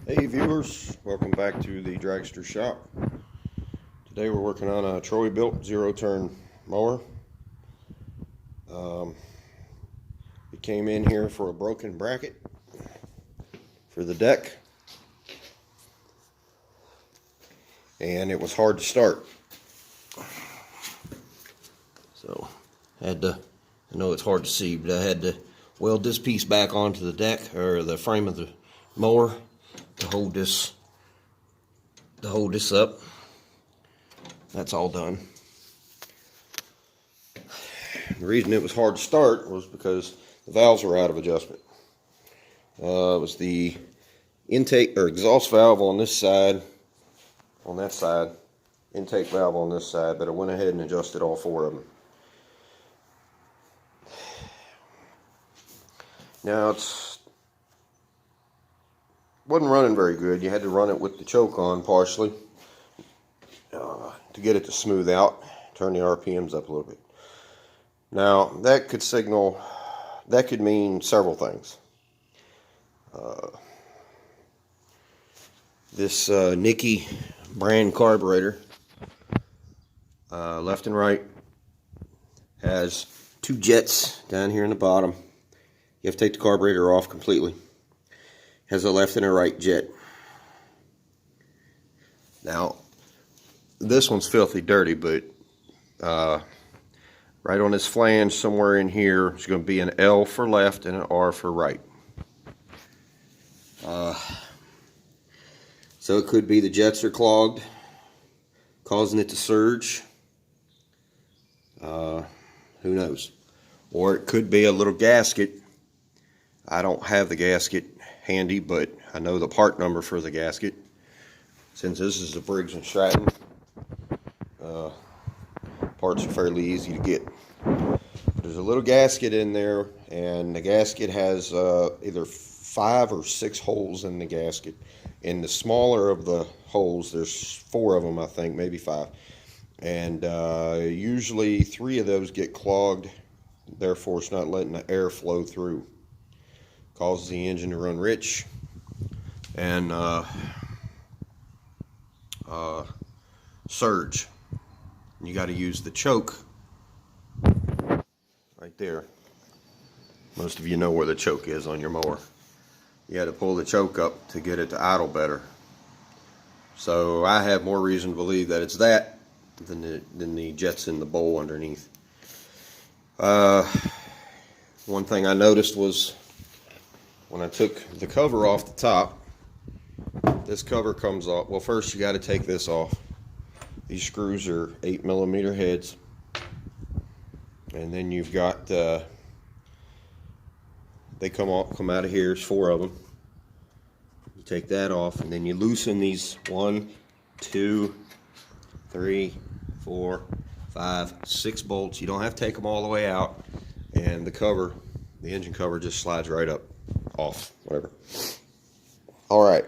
Hey viewers, welcome back to the Dragster shop. Today we're working on a Troy built zero-turn mower. It came in here for a broken bracket for the deck, and it was hard to start. So I know it's hard to see, but I had to weld this piece back onto the deck, or the frame of the mower, to hold this up. That's all done. The reason it was hard to start was because the valves were out of adjustment. It was the intake or exhaust valve on this side, on that side, intake valve on this side, but I went ahead and adjusted all four of them. Now wasn't running very good. You had to run it with the choke on partially to get it to smooth out, turn the RPMs up a little bit. Now that could mean several things. This Nicky brand carburetor, left and right, has two jets down here in the bottom. You have to take the carburetor off completely. Has a left and a right jet. Now, this one's filthy dirty, but right on this flange somewhere in here is going to be an L for left and an R for right. So it could be the jets are clogged, causing it to surge. Who knows? Or it could be a little gasket. I don't have the gasket handy, but I know the part number for the gasket, since this is a Briggs and Stratton. Parts are fairly easy to get. There's a little gasket in there, and the gasket has either 5 or 6 holes in the gasket. In the smaller of the holes, there's 4 of them, I think, maybe 5, and usually 3 of those get clogged, therefore it's not letting the air flow through. Causes the engine to run rich and surge. You got to use the choke right there. Most of you know where the choke is on your mower. You got to pull the choke up to get it to idle better. So I have more reason to believe that it's that than the jets in the bowl underneath. One thing I noticed was, when I took the cover off the top, this cover comes off. Well, first you got to take this off. These screws are 8mm heads, and then you've got they come out of here. There's 4 of them. You take that off, and then you loosen these 1, 2, 3, 4, 5, 6 bolts. You don't have to take them all the way out, and the engine cover just slides right up. Off, whatever. All right.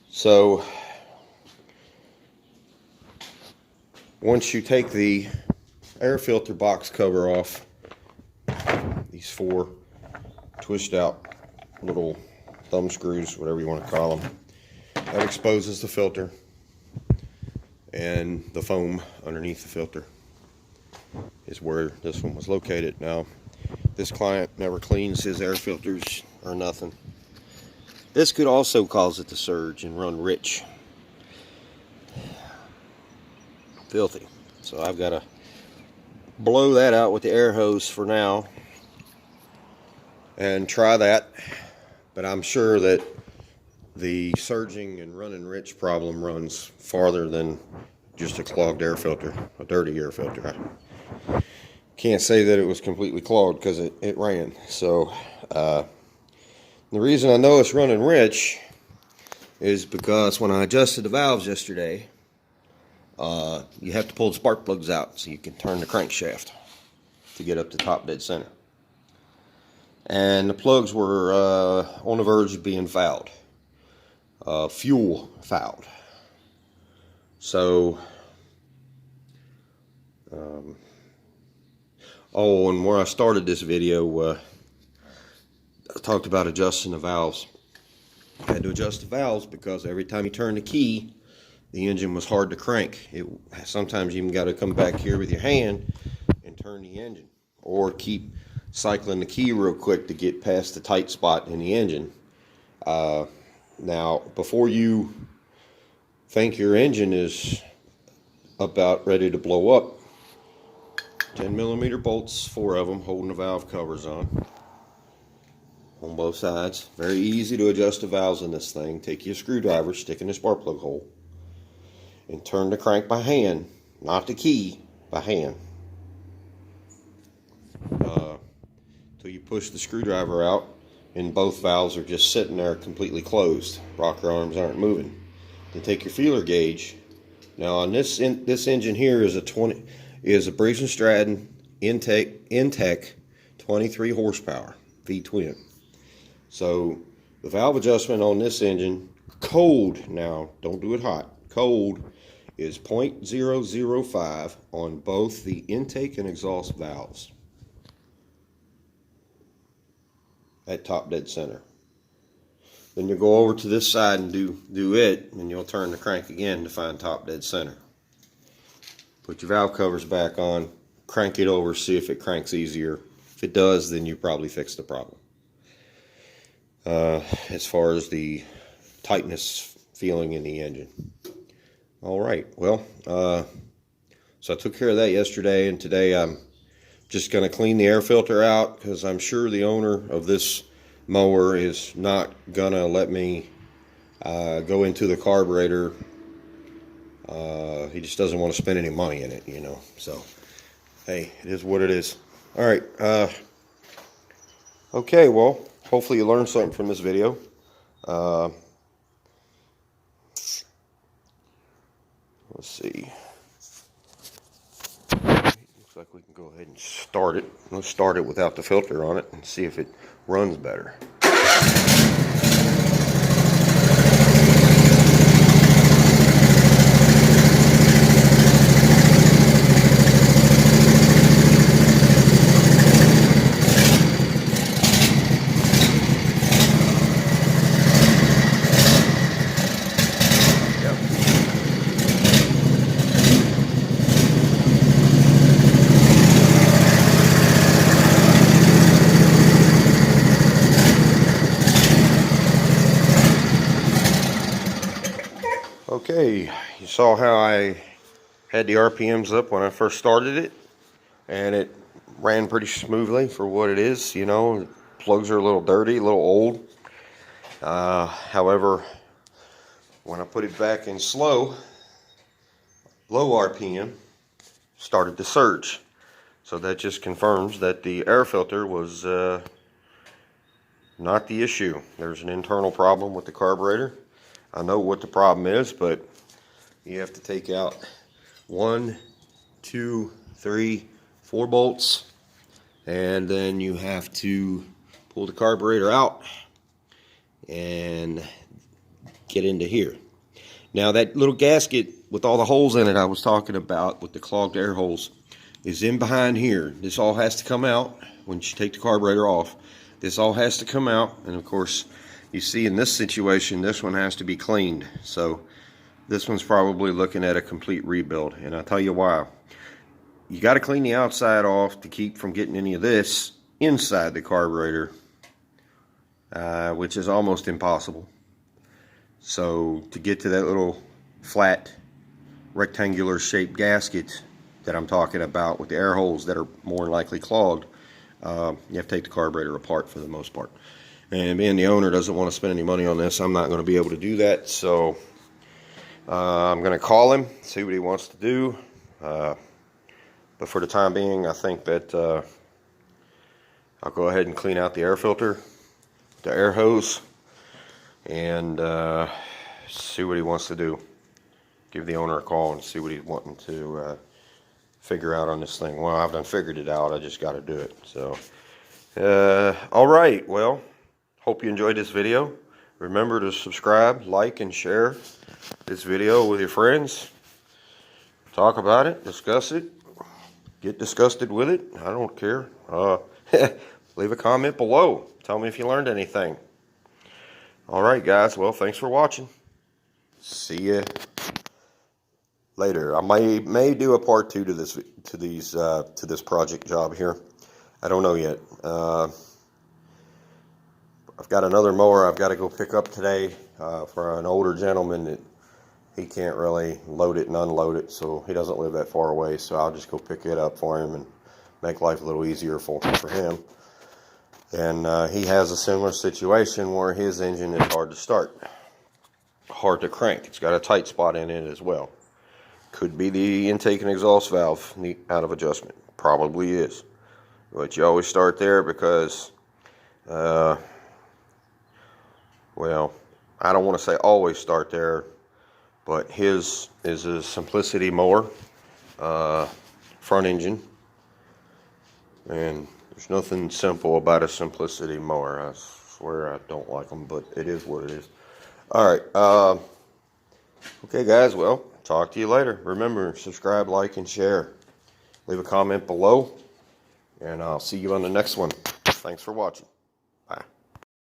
So once you take the air filter box cover off, these 4 twist out little thumb screws, whatever you want to call them, that exposes the filter and the foam underneath the filter is where this one was located. Now, this client never cleans his air filters or nothing. This could also cause it to surge and run rich. Filthy. So I've got to blow that out with the air hose for now and try that. But I'm sure that the surging and running rich problem runs farther than just a clogged air filter, a dirty air filter. Can't say that it was completely clogged because it ran. So the reason I know it's running rich is because when I adjusted the valves yesterday, you have to pull the spark plugs out so you can turn the crankshaft to get up to top dead center. And the plugs were on the verge of being fouled, fuel fouled. So oh, and where I started this video, I talked about adjusting the valves. I had to adjust the valves because every time you turn the key, the engine was hard to crank. Sometimes you even got to come back here with your hand and turn the engine, or keep cycling the key real quick to get past the tight spot in the engine. Now, before you think your engine is about ready to blow up, 10mm bolts, 4 of them, holding the valve covers on both sides. Very easy to adjust the valves in this thing. Take your screwdriver, stick in the spark plug hole, and turn the crank by hand, not the key, by hand. Till you push the screwdriver out and both valves are just sitting there completely closed. Rocker arms aren't moving. Then take your feeler gauge. Now on this engine here is a Briggs and Stratton Intek 23 horsepower V-twin. So the valve adjustment on this engine, cold, now don't do it hot, cold, is 0.005 on both the intake and exhaust valves at top dead center. Then you'll go over to this side and do it, and you'll turn the crank again to find top dead center. Put your valve covers back on, crank it over, see if it cranks easier. If it does, then you probably fixed the problem. As far as the tightness feeling in the engine. All right, well, so I took care of that yesterday, and today I'm just going to clean the air filter out, because I'm sure the owner of this mower is not going to let me go into the carburetor. He just doesn't want to spend any money in it, you know. So, hey, it is what it is. All right. Okay, well, hopefully you learned something from this video. Let's see. Looks like we can go ahead and start it. Let's start it without the filter on it and see if it runs better. Okay, you saw how I had the RPMs up when I first started it, and it ran pretty smoothly for what it is. You know, plugs are a little dirty, a little old. However, when I put it back in low RPM, started to surge. So that just confirms that the air filter was not the issue. There's an internal problem with the carburetor. I know what the problem is, but you have to take out 1, 2, 3, 4 bolts, and then you have to pull the carburetor out and get into here. Now that little gasket with all the holes in it I was talking about, with the clogged air holes, is in behind here. This all has to come out when you take the carburetor off. This all has to come out, and of course, you see in this situation, this one has to be cleaned. So this one's probably looking at a complete rebuild, and I'll tell you why. You got to clean the outside off to keep from getting any of this inside the carburetor, which is almost impossible. So to get to that little flat rectangular shaped gasket that I'm talking about with the air holes that are more than likely clogged, you have to take the carburetor apart for the most part. And being the owner doesn't want to spend any money on this, I'm not going to be able to do that. So I'm going to call him, see what he wants to do. But for the time being, I think that I'll go ahead and clean out the air filter, the air hose, and see what he wants to do. Give the owner a call and see what he's wanting to figure out on this thing. Well, I've done figured it out. I just got to do it. So, all right. Well, hope you enjoyed this video. Remember to subscribe, like, and share this video with your friends. Talk about it, discuss it, get disgusted with it. I don't care. Leave a comment below. Tell me if you learned anything. All right, guys. Well, thanks for watching. See ya later. I may do a part 2 to this project job here. I don't know yet. I've got another mower I've got to go pick up today for an older gentleman that he can't really load it and unload it, so he doesn't live that far away. So I'll just go pick it up for him and make life a little easier for him. And he has a similar situation where his engine is hard to start, hard to crank. It's got a tight spot in it as well. Could be the intake and exhaust valve out of adjustment. Probably is. But you always start there because, well, I don't want to say always start there, but his is a simplicity mower, front engine, and there's nothing simple about a simplicity mower. I swear I don't like them, but it is what it is. All right. Okay, guys. Well, talk to you later. Remember, subscribe, like, and share. Leave a comment below, and I'll see you on the next one. Thanks for watching. Bye.